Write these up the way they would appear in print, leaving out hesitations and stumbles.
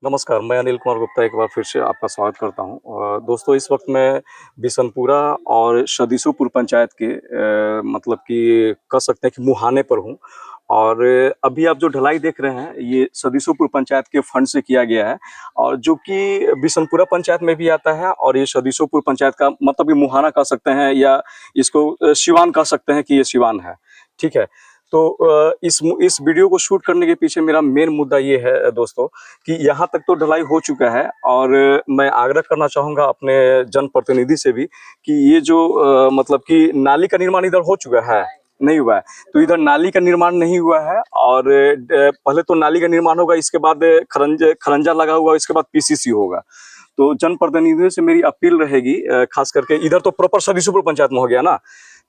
नमस्कार, मैं अनिल कुमार गुप्ता एक बार फिर से आपका स्वागत करता हूँ। दोस्तों इस वक़्त मैं बिशनपुरा और सदीसूपुर पंचायत के मतलब कि कह सकते हैं कि मुहाने पर हूँ और अभी आप जो ढलाई देख रहे हैं, ये सदीसूपुर पंचायत के फंड से किया गया है और जो कि बिशनपुरा पंचायत में भी आता है और ये सदीसूपुर पंचायत का मतलब ये मुहाना कह सकते हैं या इसको सिवान कह सकते हैं कि ये सिवान है, ठीक है? तो इस वीडियो को शूट करने के पीछे मेरा मेन मुद्दा ये है दोस्तों कि यहाँ तक तो ढलाई हो चुका है और मैं आग्रह करना चाहूँगा अपने जनप्रतिनिधि से भी कि ये जो मतलब कि नाली का निर्माण इधर हो चुका है, नहीं हुआ है। तो इधर नाली का निर्माण नहीं हुआ है और पहले तो नाली का निर्माण होगा, इसके बाद खरंजा लगा हुआ, इसके बाद पीसीसी होगा। तो जनप्रतिनिधियों से मेरी अपील रहेगी खास करके इधर तो प्रॉपर सदीसूपुर पंचायत में हो गया ना,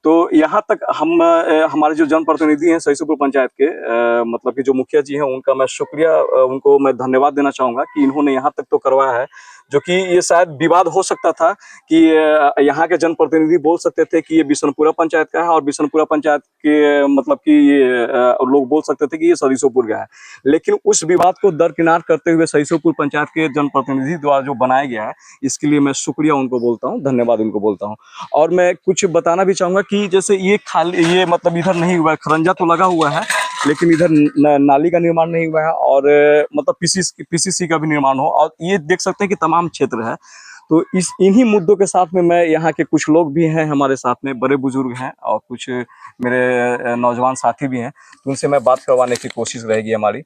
तो यहाँ तक हम हमारे जो जनप्रतिनिधि हैं सदीसूपुर पंचायत के मतलब कि जो मुखिया जी हैं उनका मैं शुक्रिया उनको मैं धन्यवाद देना चाहूँगा कि इन्होंने यहाँ तक तो करवाया है, जो कि ये शायद विवाद हो सकता था कि यहाँ के जनप्रतिनिधि बोल सकते थे कि ये बिशनपुरा पंचायत का है और बिशनपुरा पंचायत के मतलब कि लोग बोल सकते थे कि ये सदीसूपुर का है। लेकिन उस विवाद को दरकिनार करते हुए सदीसूपुर पंचायत के जनप्रतिनिधि द्वारा जो बनाया गया है, इसके लिए मैं शुक्रिया उनको बोलता हूँ, धन्यवाद उनको बोलता हूँ। और मैं कुछ बताना भी चाहूँगा कि जैसे ये खाली ये मतलब इधर नहीं हुआ है, खरंजा तो लगा हुआ है लेकिन इधर नाली का निर्माण नहीं हुआ है और मतलब पीसीसी का भी निर्माण हो और ये देख सकते हैं कि तमाम क्षेत्र है। तो इन्हीं मुद्दों के साथ में मैं यहाँ के कुछ लोग भी हैं हमारे साथ में, बड़े बुजुर्ग हैं और कुछ मेरे नौजवान साथी भी हैं, तो उनसे मैं बात करवाने की कोशिश रहेगी हमारी।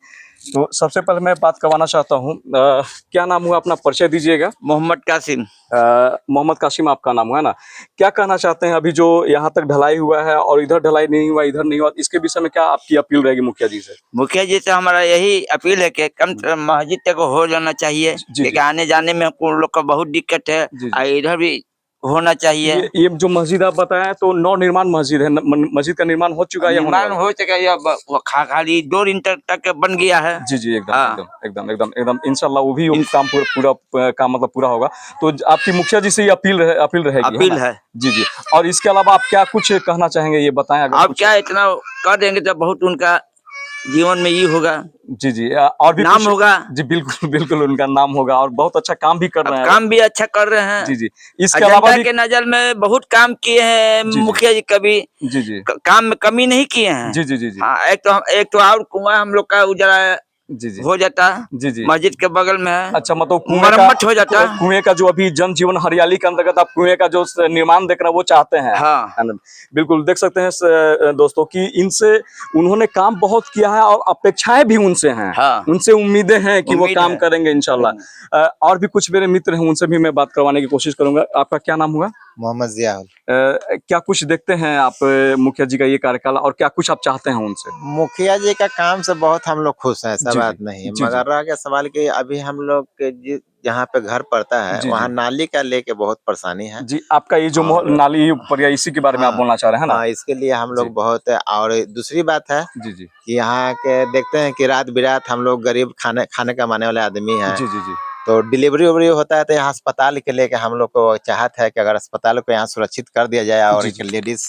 तो सबसे पहले मैं बात करवाना चाहता हूँ, क्या नाम हुआ, अपना परिचय दीजिएगा। मोहम्मद कासिम। मोहम्मद कासिम आपका नाम हुआ ना, क्या कहना चाहते हैं अभी जो यहाँ तक ढलाई हुआ है और इधर ढलाई नहीं हुआ, इधर नहीं हुआ, इसके विषय में क्या आपकी अपील रहेगी मुखिया जी से? मुखिया जी से हमारा यही अपील है कि कम से कम मस्जिद तक हो जाना चाहिए, जी क्योंकि आने जाने में उन लोग का बहुत दिक्कत है। जी। इधर भी होना चाहिए। ये जो मस्जिद आप बताया तो नव निर्माण मस्जिद है, मस्जिद का निर्माण हो चुका है या होने निर्माण वाला? हो चुका है, वो खाली 2 इंटर तक बन गया है। जी एकदम हाँ। एकदम एकदम एकदम एकदम इंशाल्लाह वो भी काम पूरा काम मतलब पूरा होगा। तो आपकी मुखिया जी से ये अपील रहेगी, है अपील ना? है। जी। और इसके अलावा आप क्या कुछ कहना चाहेंगे, ये बताएं अगर अब कुछ। क्या इतना कर देंगे तो बहुत उनका जीवन में ये होगा, जी और भी नाम कुछ। होगा। जी बिल्कुल बिल्कुल उनका नाम होगा और बहुत अच्छा काम भी कर अब रहे हैं वो। काम भी अच्छा कर रहे हैं। जी इसके अलावा जनता भी। के नजर में बहुत काम किए हैं जी मुखिया जी, कभी जी काम में कमी नहीं किए हैं। जी। हाँ, एक तो और कुआं हम लोग का उजरा जी हो जाता, जी। मस्जिद के बगल में है, अच्छा, मतलब मरम्मत हो जाता। कुएं का जो अभी जन जीवन हरियाली के अंतर्गत आप कुएं का जो निर्माण देख रहे हैं वो चाहते हैं, हाँ। है ना? बिल्कुल देख सकते हैं दोस्तों कि इनसे उन्होंने काम बहुत किया है और अपेक्षाएं भी उनसे हैं। हाँ। उनसे उम्मीदें हैं कि वो उम्मीद काम है। करेंगे इंशाल्लाह। और भी कुछ मेरे मित्र हैं, उनसे भी मैं बात करवाने की कोशिश करूंगा। आपका क्या नाम हुआ? मोहम्मद जियाउल। क्या कुछ देखते हैं आप मुखिया जी का ये कार्यकाल और क्या कुछ आप चाहते हैं उनसे? मुखिया जी का काम से बहुत हम लोग खुश हैं, ऐसा जी बात नहीं है। जी। मगर रह गया सवाल कि अभी हम लोग के जहाँ पे घर पड़ता है जी वहाँ नाली का लेके बहुत परेशानी है। जी। आपका ये जो और नाली ऊपर या इसी के बारे में आप हाँ बोलना चाह रहे हैं ना? हाँ, इसके लिए हम जी लोग बहुत। और दूसरी बात है जी कि यहाँ के देखते हैं कि रात बिरात हम लोग गरीब खाने खाने कमाने वाले आदमी हैं। जी। तो डिलीवरी उवरी होता है तो यहाँ अस्पताल के लेके हम लोग को चाहत है कि अगर अस्पताल को यहाँ सुरक्षित कर दिया जाए और एक लेडीज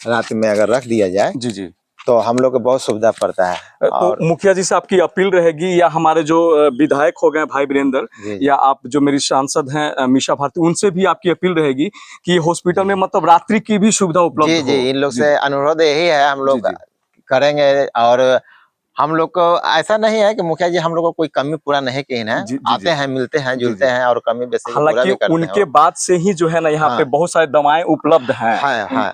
रात में अगर रख दिया जाए जी। तो हम लोग को बहुत सुविधा पड़ता है। तो और मुखिया जी से आपकी अपील रहेगी या हमारे जो विधायक हो गए भाई वीरेंद्र, जी या आप जो मेरी सांसद हैं मीशा भारती, उनसे भी आपकी अपील रहेगी कि हॉस्पिटल में मतलब रात्रि की भी सुविधा उपलब्ध जी, हो। इन लोग जी से अनुरोध यही है, हम लोग जी करेंगे। और हम लोग को ऐसा नहीं है कि मुखिया जी हम लोग को कोई कमी पूरा नहीं की है। आते हैं, मिलते हैं, जुलते हैं और कमी बेसी को पूरा हालांकि भी करते हैं उनके वो। बाद से ही जो है ना यहाँ पे हाँ बहुत सारी दवाएं उपलब्ध हैं।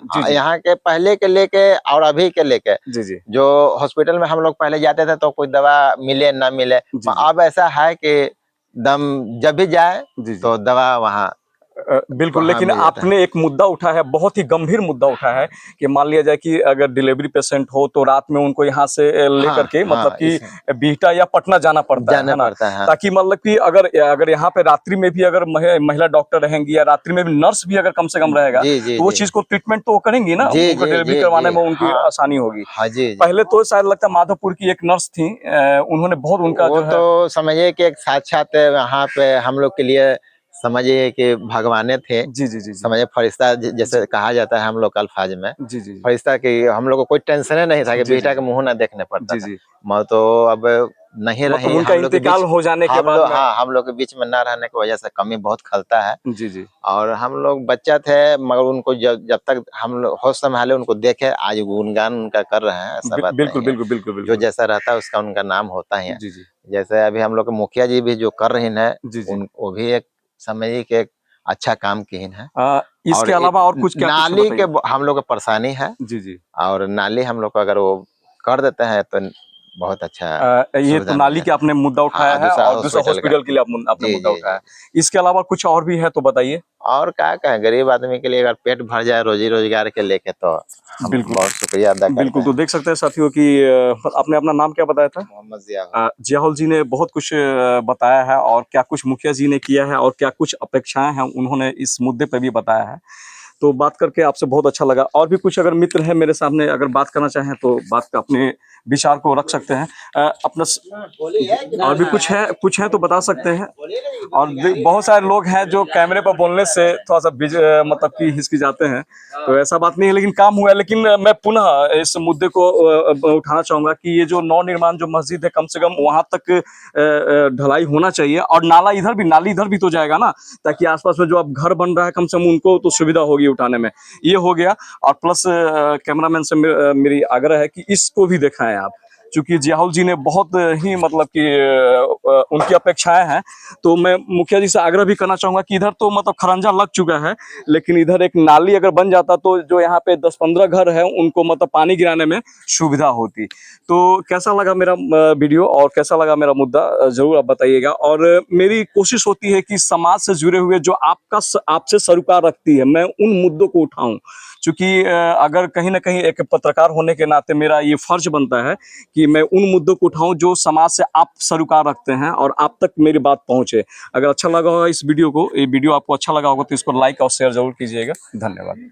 जी यहाँ के पहले के लेके और अभी के लेके जी जो हॉस्पिटल में हम लोग पहले जाते थे तो कोई दवा मिले ना मिले, जी अब ऐसा है कि दम जब भी जाए जी तो दवा वहाँ बिल्कुल। वहाँ लेकिन मिल जाता है। आपने एक मुद्दा उठा है, बहुत ही गंभीर मुद्दा उठा है कि मान लिया जाए कि अगर डिलीवरी पेशेंट हो तो रात में उनको यहाँ से लेकर के मतलब हाँ, कि इस बिहटा या पटना जाना पड़ता जाना है ना? पड़ता है। ताकि मतलब कि अगर अगर यहाँ पे रात्रि में भी अगर महिला डॉक्टर रहेंगी या रात्रि में भी नर्स भी अगर कम से कम रहेगा जी तो वो जी चीज को ट्रीटमेंट तो वो करेंगी ना, जी उनको जी डिलीवरी जी करवाने जी में उनकी हाँ आसानी होगी। हाँ जी जी। पहले तो शायद लगता है माधोपुर की एक नर्स थी, उन्होंने बहुत उनका वो जो है। तो समझिए कि एक साक्षात वहाँ पे हम लोग के लिए समझिए कि भगवाने थे। जी समझिए फरिश्ता जैसे कहा जाता है हम लोग अल्फाज में, जी फरिश्ता की हम लोग को कोई टेंशन नहीं था कि बेटा का मुंह ना देखने पड़ता था। जी मैं तो अब नहीं रहे, मतलब उनका हम लोग के इंतकाल बीच हो जाने के बाद में। हाँ, हम लोग के बीच में ना रहने की वजह से कमी बहुत खलता है। जी, जी। और हम लोग बच्चा थे, मगर उनको जब जब तक हम लोग होश संभाले उनको देखे, आज गुणगान उनका कर रहे हैं, ऐसा बात बिल्कुल, नहीं है। बिल्कुल, बिल्कुल, जो बिल्कुल। जैसा रहता है उसका उनका नाम होता ही है। जी, जी। जैसे अभी हम लोग के मुखिया जी भी जो कर रही हैं, जी, जी। वो भी एक समझिए कि एक अच्छा काम की है। और इसके अलावा और कुछ क्या कुछ नाली के बताइए? हम लोग को परेशानी है, जी, जी। और नाली हम लोग को अगर वो कर देते हैं तो बहुत अच्छा ये तो सुविधा नाली मिलेगा। का आपने मुद्दा उठाया हाँ, है दूसरा और दूसरा हॉस्पिटल का। हॉस्पिटल के लिए आपने जी, मुद्दा जी, उठाया जी। है। इसके अलावा कुछ और भी है तो बताइए? और क्या कहें, गरीब आदमी के लिए अगर पेट भर जाए रोजी रोजगार के लेके, तो हम बिल्कुल, बहुत शुक्रिया अदा करते बिल्कुल। हैं। तो देख सकते हैं साथियों कि आपने अपना नाम क्या बताया था? मोहम्मद जिया। जियाउल जी ने बहुत कुछ बताया है और क्या कुछ मुखिया जी ने किया है और क्या कुछ अपेक्षाएँ हैं उन्होंने इस मुद्दे पे भी बताया है। तो बात करके आपसे बहुत अच्छा लगा। और भी कुछ अगर मित्र हैं मेरे सामने, अगर बात करना चाहें तो बात का अपने विचार को रख सकते हैं। अपना और भी कुछ है तो बता सकते हैं। और बहुत सारे लोग हैं जो कैमरे पर बोलने से थोड़ा सा मतलब कि हिचकिचाते हैं, तो ऐसा बात नहीं है, लेकिन काम हुआ है। लेकिन मैं पुनः इस मुद्दे को उठाना चाहूंगा कि ये जो नवनिर्माण जो मस्जिद है, कम से कम वहां तक ढलाई होना चाहिए। और नाली इधर भी तो जाएगा ना, ताकि आसपास में जो अब घर बन रहा है कम से कम उनको तो सुविधा होगी उठाने में। ये हो गया। और प्लस कैमरामैन से मेरी आग्रह है कि इसको भी दिखाएं आप, क्योंकि जियाउल जी ने बहुत ही मतलब कि उनकी अपेक्षाएं हैं। तो मैं मुखिया जी से आग्रह भी करना चाहूंगा कि इधर तो मतलब खरंजा लग चुका है, लेकिन इधर एक नाली अगर बन जाता तो जो यहाँ पे 10-15 घर है उनको मतलब पानी गिराने में सुविधा होती। तो कैसा लगा मेरा वीडियो और कैसा लगा मेरा मुद्दा, जरूर आप बताइएगा। और मेरी कोशिश होती है कि समाज से जुड़े हुए जो आपसे सरोकार रखती है, मैं उन मुद्दों को उठाऊं, क्योंकि अगर कहीं ना कहीं एक पत्रकार होने के नाते मेरा ये फर्ज बनता है कि मैं उन मुद्दों को उठाऊं जो समाज से आप सरोकार रखते हैं और आप तक मेरी बात पहुंचे। अगर अच्छा लगा होगा इस वीडियो को, ये वीडियो आपको अच्छा लगा होगा तो इसको लाइक और शेयर जरूर कीजिएगा। धन्यवाद।